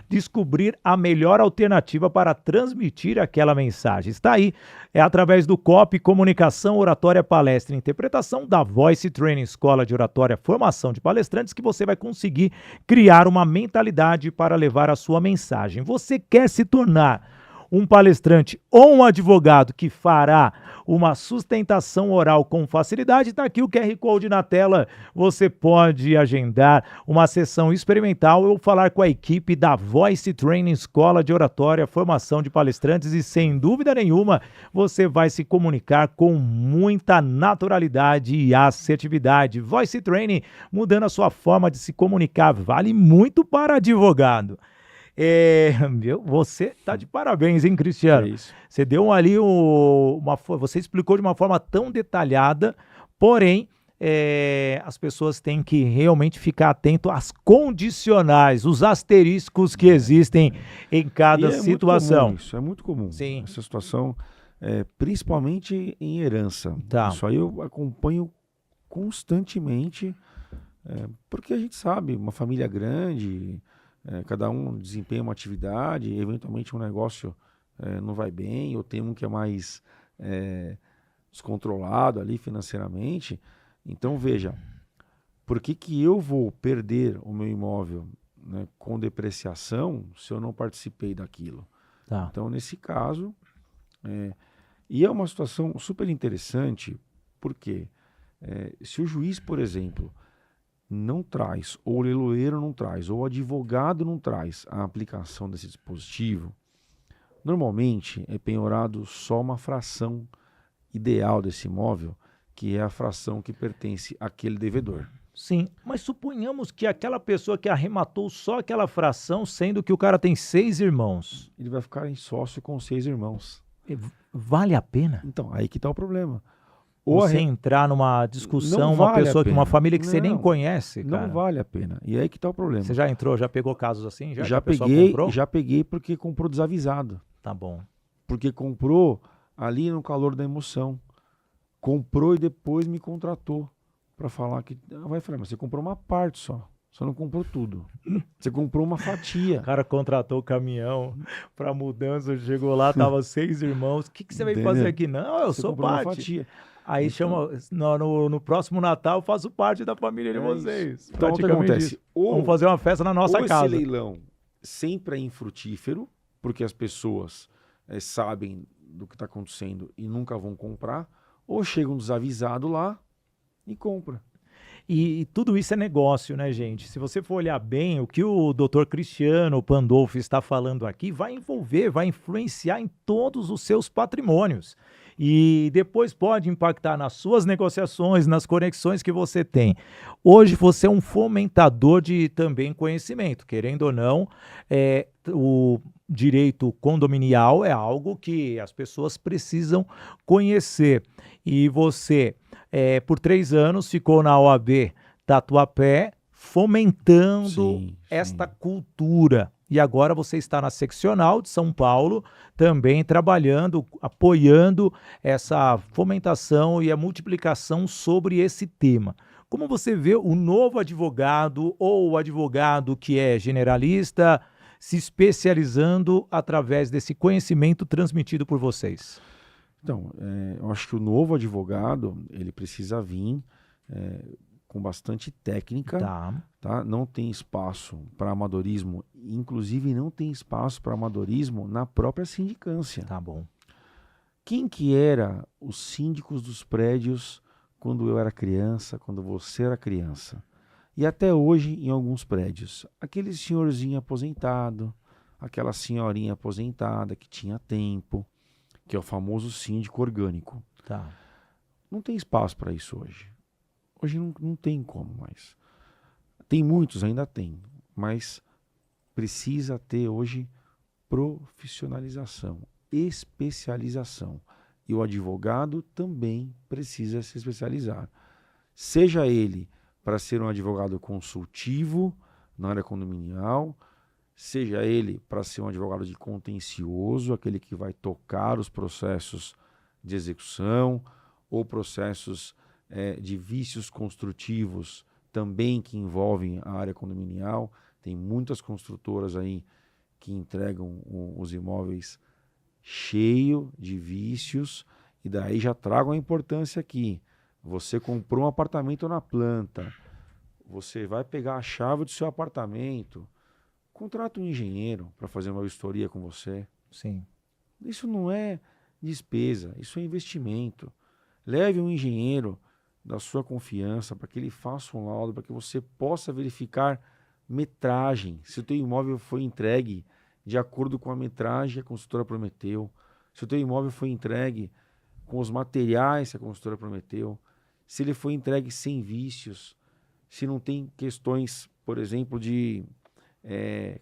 descobrir a melhor alternativa para transmitir aquela mensagem. Está aí, é através do COP, Comunicação, Oratória, Palestra e Interpretação, da Voice Training, Escola de Oratória, Formação de Palestrantes, que você vai conseguir criar uma mentalidade para levar a sua mensagem. Você quer se tornar um palestrante ou um advogado que fará uma sustentação oral com facilidade. Está aqui o QR Code na tela, você pode agendar uma sessão experimental ou falar com a equipe da Voice Training Escola de Oratória, formação de palestrantes e, sem dúvida nenhuma, você vai se comunicar com muita naturalidade e assertividade. Voice Training, mudando a sua forma de se comunicar, vale muito para advogado. Você tá de parabéns, hein, Cristiano? É isso. Você deu ali você explicou de uma forma tão detalhada, porém as pessoas têm que realmente ficar atento às condicionais, os asteriscos que existem em cada situação. Isso é muito comum. Sim. Essa situação, principalmente em herança. Tá. Isso aí eu acompanho constantemente, porque a gente sabe, uma família grande, cada um desempenha uma atividade, eventualmente um negócio não vai bem, ou tem um que é mais descontrolado ali financeiramente. Então, veja, por que eu vou perder o meu imóvel, né, com depreciação se eu não participei daquilo? Tá. Então, nesse caso, e é uma situação super interessante, porque se o juiz, por exemplo, não traz, ou o leiloeiro não traz, ou o advogado não traz a aplicação desse dispositivo, normalmente é penhorado só uma fração ideal desse imóvel, que é a fração que pertence àquele devedor. Sim, mas suponhamos que aquela pessoa que arrematou só aquela fração, sendo que o cara tem 6 irmãos. Ele vai ficar em sócio com 6 irmãos. Vale a pena? Então, aí que está o problema. Você entrar numa discussão, Não vale uma família que você nem Não, conhece, cara. Não vale a pena. E aí que está o problema. Você já pegou casos assim? Já que a pessoa peguei, comprou? já peguei porque comprou desavisado. Tá bom. Porque comprou ali no calor da emoção. Comprou e depois me contratou para falar que... Vai falar, mas você comprou uma parte só. Você não comprou tudo. Você comprou uma fatia. O cara contratou o caminhão para mudança, chegou lá, tava 6 irmãos. O que você veio fazer aqui? Não, eu sou parte. Uma fatia. Aí chama, no próximo Natal eu faço parte da família de vocês. Então o que acontece? Vamos fazer uma festa na nossa casa. Esse leilão sempre é infrutífero, porque as pessoas sabem do que está acontecendo e nunca vão comprar, ou chegam desavisado lá e compra. E tudo isso é negócio, né, gente? Se você for olhar bem, o que o Dr. Cristiano Pandolfo está falando aqui vai influenciar em todos os seus patrimônios. E depois pode impactar nas suas negociações, nas conexões que você tem. Hoje você é um fomentador de também conhecimento. Querendo ou não, o direito condominial é algo que as pessoas precisam conhecer. E você, por 3 anos, ficou na OAB Tatuapé fomentando esta cultura. E agora você está na seccional de São Paulo, também trabalhando, apoiando essa fomentação e a multiplicação sobre esse tema. Como você vê o novo advogado ou o advogado que é generalista se especializando através desse conhecimento transmitido por vocês? Então, eu acho que o novo advogado, ele precisa vir com bastante técnica, tá? Não tem espaço para amadorismo, inclusive não tem espaço para amadorismo na própria sindicância. Tá bom. Quem que era os síndicos dos prédios quando eu era criança, quando você era criança? E até hoje em alguns prédios. Aquele senhorzinho aposentado, aquela senhorinha aposentada que tinha tempo, que é o famoso síndico orgânico. Tá. Não tem espaço para isso hoje. Hoje não tem como mais. Tem muitos, ainda tem, mas precisa ter hoje profissionalização, especialização. E o advogado também precisa se especializar. Seja ele para ser um advogado consultivo na área condominial, seja ele para ser um advogado de contencioso, aquele que vai tocar os processos de execução ou processos de vícios construtivos também que envolvem a área condominial. Tem muitas construtoras aí que entregam os imóveis cheio de vícios e daí já trago a importância aqui. Você comprou um apartamento na planta, você vai pegar a chave do seu apartamento, contrata um engenheiro para fazer uma vistoria com você. Sim. Isso não é despesa, isso é investimento. Leve um engenheiro da sua confiança para que ele faça um laudo, para que você possa verificar metragem, se o teu imóvel foi entregue de acordo com a metragem que a construtora prometeu, se o teu imóvel foi entregue com os materiais que a construtora prometeu, se ele foi entregue sem vícios, se não tem questões, por exemplo, de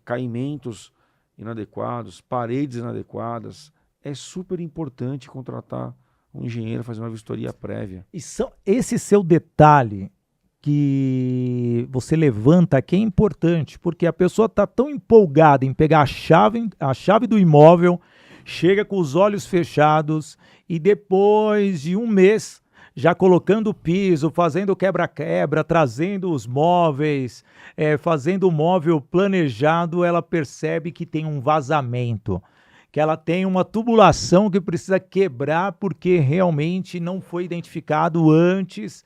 caimentos inadequados, paredes inadequadas. É super importante contratar um engenheiro, fazer uma vistoria prévia. E esse seu detalhe que você levanta aqui é importante, porque a pessoa está tão empolgada em pegar a chave do imóvel, chega com os olhos fechados e depois de um mês já colocando o piso, fazendo quebra-quebra, trazendo os móveis, fazendo o móvel planejado, ela percebe que tem um vazamento, que ela tem uma tubulação que precisa quebrar porque realmente não foi identificado antes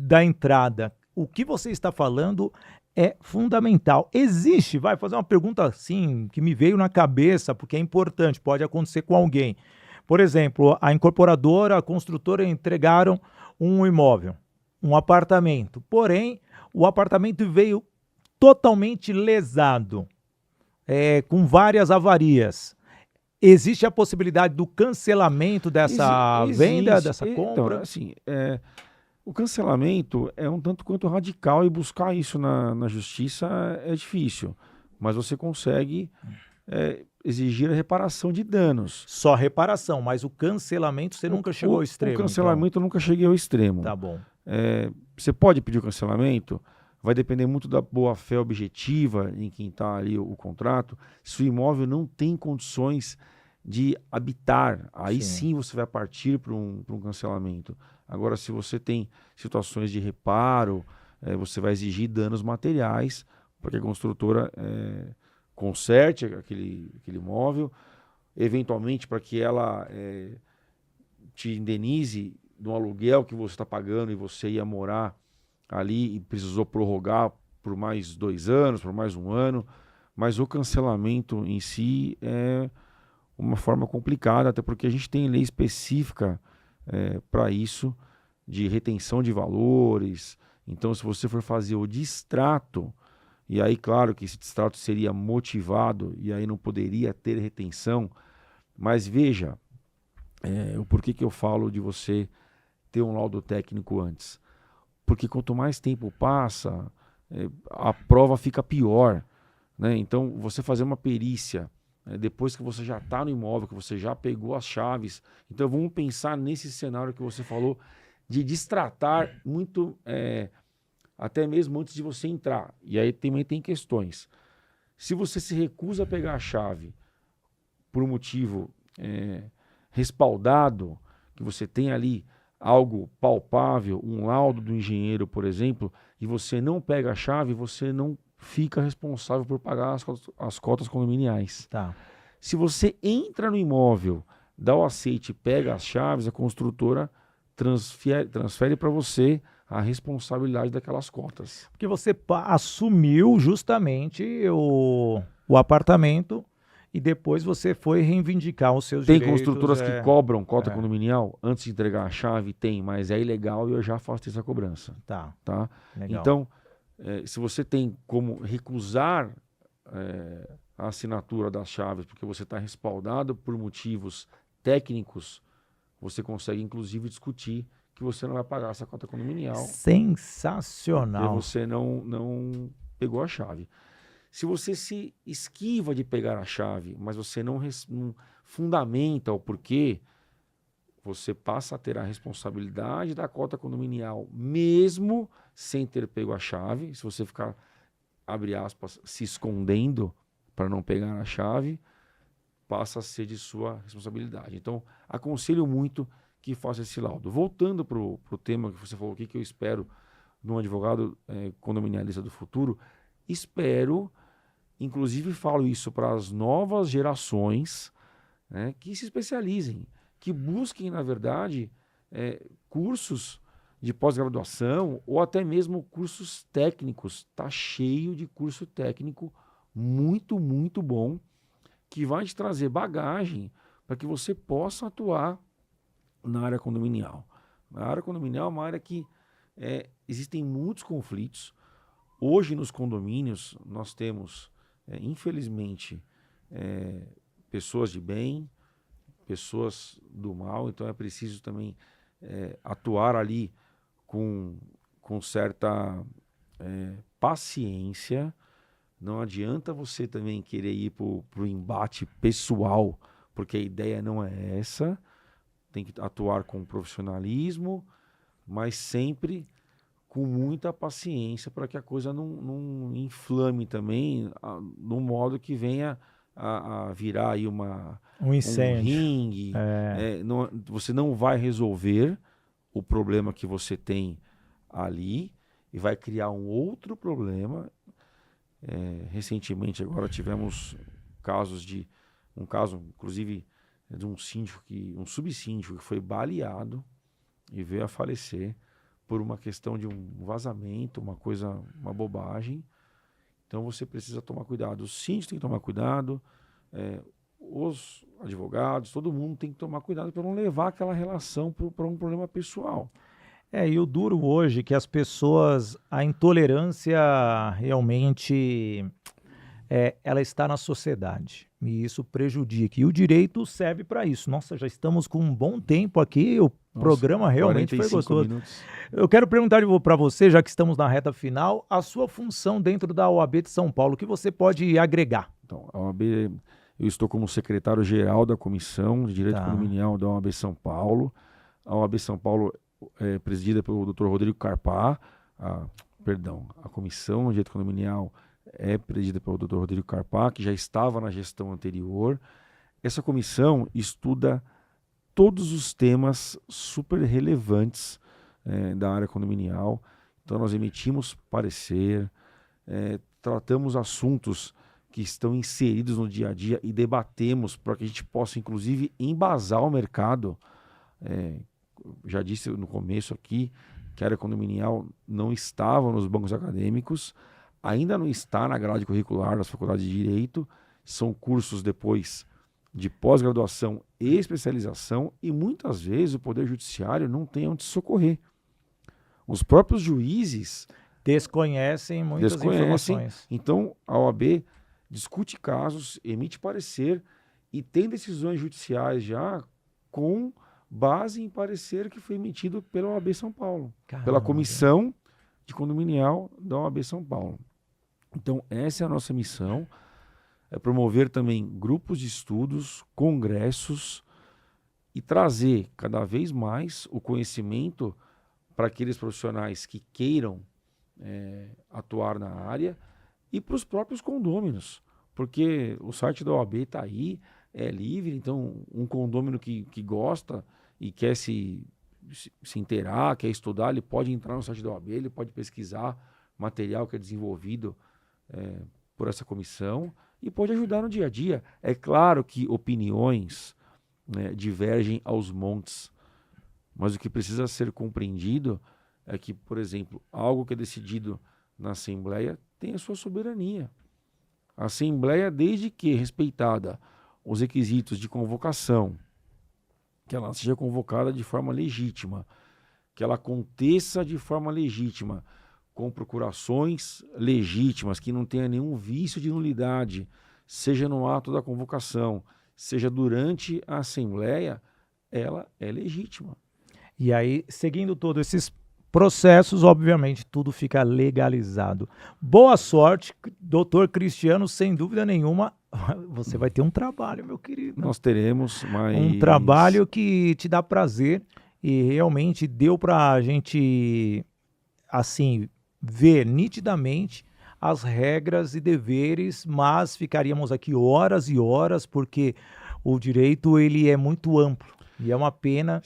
da entrada. O que você está falando é fundamental. Existe, vai fazer uma pergunta assim, que me veio na cabeça, porque é importante, pode acontecer com alguém. Por exemplo, a incorporadora, a construtora entregaram um imóvel, um apartamento. Porém, o apartamento veio totalmente lesado, com várias avarias. Existe a possibilidade do cancelamento dessa venda, dessa compra? Então, assim, o cancelamento é um tanto quanto radical e buscar isso na justiça é difícil. Mas você consegue exigir a reparação de danos. Só reparação, mas o cancelamento você nunca chegou ao extremo. O cancelamento eu nunca cheguei ao extremo. Tá bom. Você pode pedir o cancelamento, vai depender muito da boa-fé objetiva em quem está ali o contrato. Se o imóvel não tem condições de habitar, aí sim você vai partir para um cancelamento. Agora, se você tem situações de reparo, você vai exigir danos materiais para que a construtora conserte aquele imóvel, eventualmente para que ela te indenize do aluguel que você está pagando e você ia morar ali e precisou prorrogar por mais 2 anos, por mais 1 ano, mas o cancelamento em si é uma forma complicada, até porque a gente tem lei específica para isso, de retenção de valores. Então, se você for fazer o distrato, e aí, claro que esse distrato seria motivado e aí não poderia ter retenção, mas veja, o porquê que eu falo de você ter um laudo técnico antes. Porque quanto mais tempo passa, a prova fica pior, né? Então, você fazer uma perícia, depois que você já está no imóvel, que você já pegou as chaves, então vamos pensar nesse cenário que você falou, de distratar muito, até mesmo antes de você entrar. E aí também tem questões. Se você se recusa a pegar a chave por um motivo respaldado, que você tem ali algo palpável, um laudo do engenheiro, por exemplo, e você não pega a chave, você não fica responsável por pagar as cotas condominiais. Tá. Se você entra no imóvel, dá o aceite e pega as chaves, a construtora transfere para você a responsabilidade daquelas cotas. Porque você assumiu justamente o apartamento e depois você foi reivindicar os seus direitos. Tem construtoras que cobram cota condominial antes de entregar a chave? Tem, mas é ilegal e eu já faço essa cobrança. Tá. Legal. Então, se você tem como recusar a assinatura das chaves porque você está respaldado por motivos técnicos, você consegue inclusive discutir que você não vai pagar essa cota condominial. Sensacional. Porque você não pegou a chave. Se você se esquiva de pegar a chave, mas você não fundamenta o porquê, você passa a ter a responsabilidade da cota condominial, mesmo sem ter pego a chave. Se você ficar, abre aspas, se escondendo para não pegar a chave, passa a ser de sua responsabilidade. Então, aconselho muito que faça esse laudo. Voltando para o tema que você falou, o que eu espero de um advogado condominialista do futuro, espero, inclusive falo isso para as novas gerações, né, que se especializem, que busquem, na verdade, cursos de pós-graduação ou até mesmo cursos técnicos. Está cheio de curso técnico muito, muito bom, que vai te trazer bagagem para que você possa atuar na área condominial. A área condominial é uma área que existem muitos conflitos. Hoje, nos condomínios, nós temos, infelizmente, pessoas de bem, pessoas do mal, então é preciso também atuar ali com certa paciência. Não adianta você também querer ir para o embate pessoal, porque a ideia não é essa. Tem que atuar com profissionalismo, mas sempre com muita paciência para que a coisa não inflame também, no modo que venha a virar aí Um incêndio. ringue. Você não vai resolver o problema que você tem ali e vai criar um outro problema. Recentemente agora tivemos um caso, inclusive, de um subsíndico que foi baleado e veio a falecer por uma questão de um vazamento, uma bobagem. Então você precisa tomar cuidado. O síndico tem que tomar cuidado, os advogados, todo mundo tem que tomar cuidado para não levar aquela relação para um problema pessoal. E o duro hoje é que as pessoas, a intolerância realmente ela está na sociedade e isso prejudica. E o direito serve para isso. Nossa, já estamos com um bom tempo aqui, o programa realmente foi gostoso. Minutos. Eu quero perguntar para você, já que estamos na reta final, a sua função dentro da OAB de São Paulo, o que você pode agregar? Então, a OAB, eu estou como secretário-geral da Comissão de Direito Condominial da OAB São Paulo. A OAB São Paulo é presidida pelo Dr. Rodrigo Carpá. A Comissão de Direito Condominial é presidida pelo Dr. Rodrigo Carpá, que já estava na gestão anterior. Essa comissão estuda todos os temas super relevantes da área condominial. Então nós emitimos parecer, tratamos assuntos que estão inseridos no dia a dia e debatemos para que a gente possa, inclusive, embasar o mercado. Já disse no começo aqui que a área condominial não estava nos bancos acadêmicos, ainda não está na grade curricular das faculdades de Direito, são cursos depois de pós-graduação e especialização, e muitas vezes o Poder Judiciário não tem onde socorrer. Os próprios juízes desconhecem muitas informações. Então, a OAB discute casos, emite parecer e tem decisões judiciais já com base em parecer que foi emitido pela OAB São Paulo, pela Comissão de Condominial da OAB São Paulo. Então, essa é a nossa missão, é promover também grupos de estudos, congressos e trazer cada vez mais o conhecimento para aqueles profissionais que queiram atuar na área e para os próprios condôminos, porque o site da OAB está aí, é livre, então um condômino que gosta e quer se inteirar, quer estudar, ele pode entrar no site da OAB, ele pode pesquisar material que é desenvolvido por essa comissão e pode ajudar no dia a dia. É claro que opiniões divergem aos montes, mas o que precisa ser compreendido é que, por exemplo, algo que é decidido na Assembleia tem a sua soberania. A Assembleia, desde que respeitada os requisitos de convocação, que ela seja convocada de forma legítima, que ela aconteça de forma legítima, com procurações legítimas, que não tenha nenhum vício de nulidade, seja no ato da convocação, seja durante a Assembleia, ela é legítima. E aí, seguindo todos esses processos, obviamente, tudo fica legalizado. Boa sorte, doutor Cristiano, sem dúvida nenhuma, você vai ter um trabalho, meu querido. Nós teremos, mas... Um trabalho que te dá prazer e realmente deu para a gente, assim, ver nitidamente as regras e deveres, mas ficaríamos aqui horas e horas, porque o direito ele é muito amplo. E é uma pena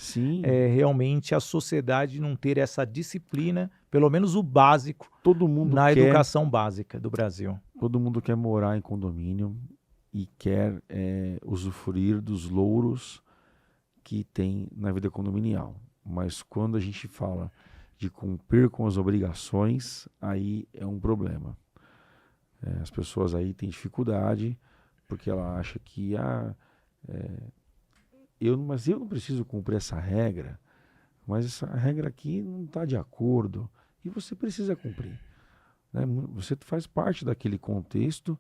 realmente a sociedade não ter essa disciplina, pelo menos o básico, na educação básica do Brasil. Todo mundo quer morar em condomínio e quer usufruir dos louros que tem na vida condominial. Mas quando a gente fala de cumprir com as obrigações, aí é um problema. As pessoas aí têm dificuldade porque ela acha que mas eu não preciso cumprir essa regra, mas essa regra aqui não está de acordo e você precisa cumprir, né? Você faz parte daquele contexto.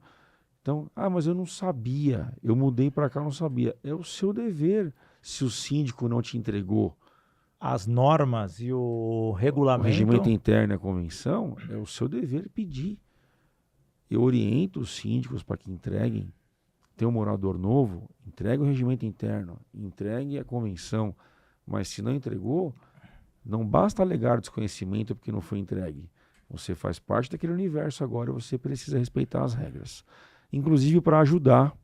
Então, mas eu não sabia, eu mudei para cá, não sabia. É o seu dever, se o síndico não te entregou as normas e o regulamento. O regimento interno e a convenção, é o seu dever pedir. Eu oriento os síndicos para que entreguem. Tem um morador novo, entregue o regimento interno, entregue a convenção. Mas se não entregou, não basta alegar desconhecimento porque não foi entregue. Você faz parte daquele universo agora, você precisa respeitar as regras. Inclusive para ajudar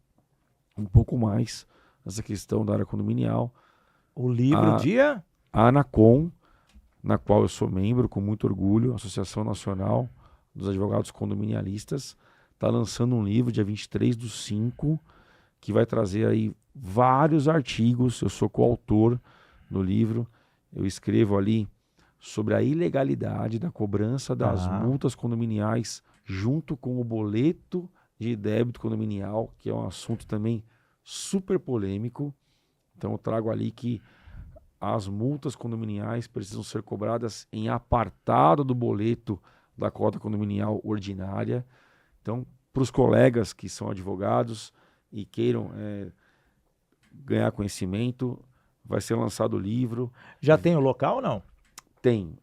um pouco mais nessa questão da área condominial. O livro a ANACOM, na qual eu sou membro com muito orgulho, Associação Nacional dos Advogados Condominialistas, está lançando um livro dia 23/5, que vai trazer aí vários artigos. Eu sou coautor do livro. Eu escrevo ali sobre a ilegalidade da cobrança das multas condominiais junto com o boleto de débito condominial, que é um assunto também super polêmico. Então eu trago ali que as multas condominiais precisam ser cobradas em apartado do boleto da cota condominial ordinária. Então, para os colegas que são advogados e queiram ganhar conhecimento, vai ser lançado o livro. Já tem o local ou não? Tem.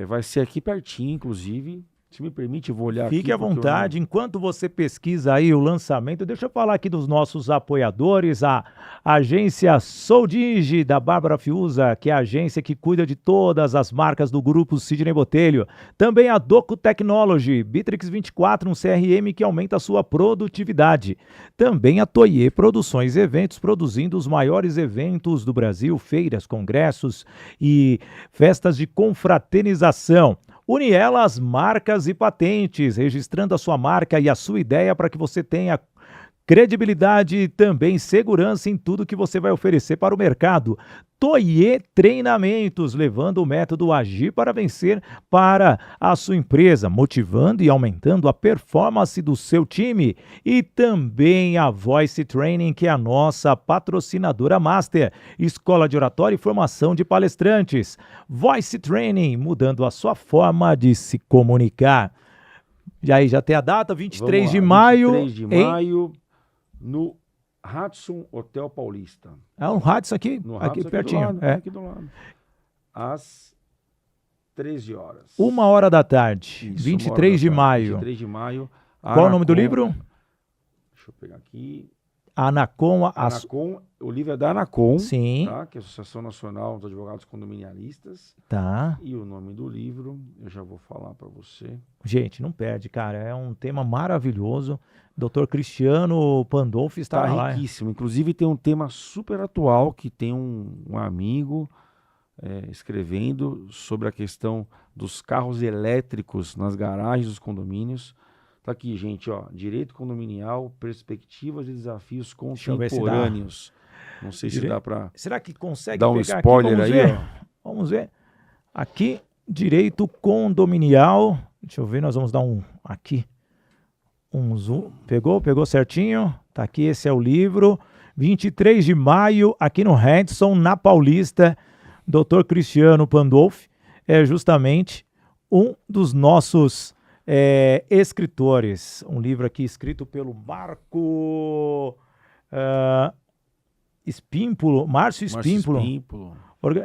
Vai ser aqui pertinho, inclusive. Se me permite, eu vou olhar aqui. Fique à vontade. Enquanto você pesquisa aí o lançamento, deixa eu falar aqui dos nossos apoiadores, a agência Soldinge, da Bárbara Fiuza, que é a agência que cuida de todas as marcas do grupo Sidney Botelho. Também a Doco Technology, Bitrix 24, um CRM que aumenta a sua produtividade. Também a Toye Produções e Eventos, produzindo os maiores eventos do Brasil, feiras, congressos e festas de confraternização. Unielas Marcas e Patentes, registrando a sua marca e a sua ideia para que você tenha credibilidade e também segurança em tudo que você vai oferecer para o mercado. Toye Treinamentos, levando o método Agir para Vencer para a sua empresa, motivando e aumentando a performance do seu time. E também a Voice Training, que é a nossa patrocinadora master, escola de oratória e formação de palestrantes. Voice Training, mudando a sua forma de se comunicar. E aí, já tem a data, 23 de maio. 23 de maio, no Radisson Hotel Paulista. É um Radisson aqui? No aqui Radisson, pertinho. aqui do lado, aqui do lado. Às 13 horas. 1h da tarde. Isso, 23 de maio. 23 de maio. Qual o nome do livro? Deixa eu pegar aqui. Anacom. Anacom, o livro é da Anacom. Sim. Tá? Que é a Associação Nacional dos Advogados Condominialistas. Tá. E o nome do livro, eu já vou falar para você. Gente, não perde, cara. É um tema maravilhoso. Dr. Cristiano Pandolfi está lá. Riquíssimo. Inclusive tem um tema super atual que tem um amigo escrevendo sobre a questão dos carros elétricos nas garagens dos condomínios. Tá aqui, gente, ó, direito condominial, perspectivas e desafios contemporâneos. Não sei se dá para... Será que consegue dar um pegar spoiler aqui? aí? Vamos ver. Aqui, direito condominial. Deixa eu ver, nós vamos dar aqui um zoom. Pegou certinho? Tá aqui, esse é o livro. 23 de maio, aqui no Radisson, na Paulista. Dr. Cristiano Pandolfi é justamente um dos nossos escritores. Um livro aqui escrito pelo Marco Espímpolo, Márcio Espímpolo.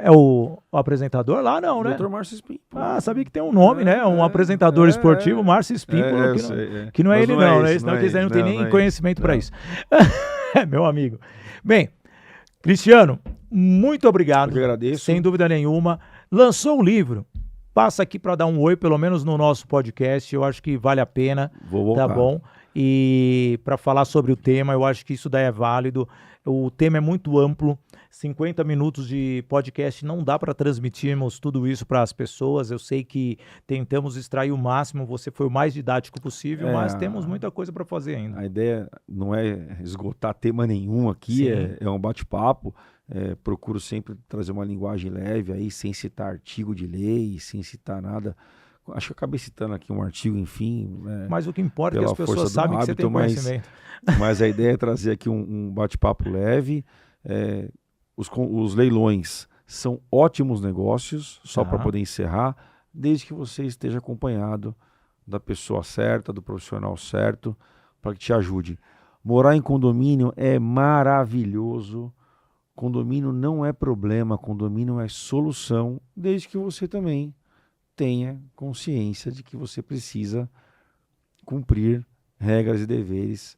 É o apresentador lá, não, né? Dr. Márcio Espímpolo. Sabia que tem um nome, né? Um apresentador esportivo, Márcio Espímpolo, que não é ele, não, né? Senão que não tem nem conhecimento para isso. Meu amigo. Bem, Cristiano, muito obrigado. Eu que agradeço. Sem dúvida nenhuma. Lançou um livro. Passa aqui para dar um oi, pelo menos no nosso podcast. Eu acho que vale a pena. Vou voltar. Tá bom? E para falar sobre o tema, eu acho que isso daí é válido. O tema é muito amplo. 50 minutos de podcast não dá para transmitirmos tudo isso para as pessoas. Eu sei que tentamos extrair o máximo. Você foi o mais didático possível, mas temos muita coisa para fazer ainda. A ideia não é esgotar tema nenhum aqui, é um bate-papo. Procuro sempre trazer uma linguagem leve aí, sem citar artigo de lei, sem citar nada. Acho que eu acabei citando aqui um artigo, enfim. Mas o que importa é que as pessoas sabem que você tem conhecimento. Mas a ideia é trazer aqui um bate-papo leve, os leilões são ótimos negócios, só para Tá. poder encerrar, desde que você esteja acompanhado da pessoa certa, do profissional certo, para que te ajude. Morar em condomínio é maravilhoso. Condomínio não é problema, condomínio é solução, desde que você também tenha consciência de que você precisa cumprir regras e deveres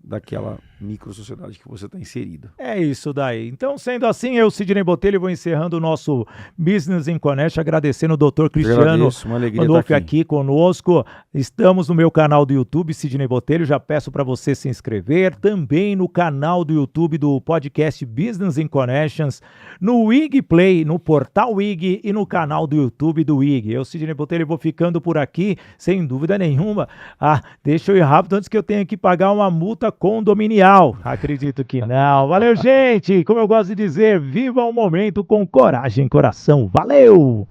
daquela micro-sociedade que você está inserido. É isso daí. Então, sendo assim, eu, Sidney Botelho, vou encerrando o nosso Business in Connect, agradecendo o Dr. Cristiano Agradeço, uma alegria Randolph estar aqui conosco. Estamos no meu canal do YouTube, Sidney Botelho. Já peço para você se inscrever. Também no canal do YouTube do podcast Business in Connections, no WIG Play, no portal WIG e no canal do YouTube do WIG. Eu, Sidney Botelho, vou ficando por aqui, sem dúvida nenhuma. Deixa eu ir rápido antes que eu tenha que pagar uma multa condominial. Acredito que não. Valeu, gente! Como eu gosto de dizer, viva o momento com coragem e coração. Valeu!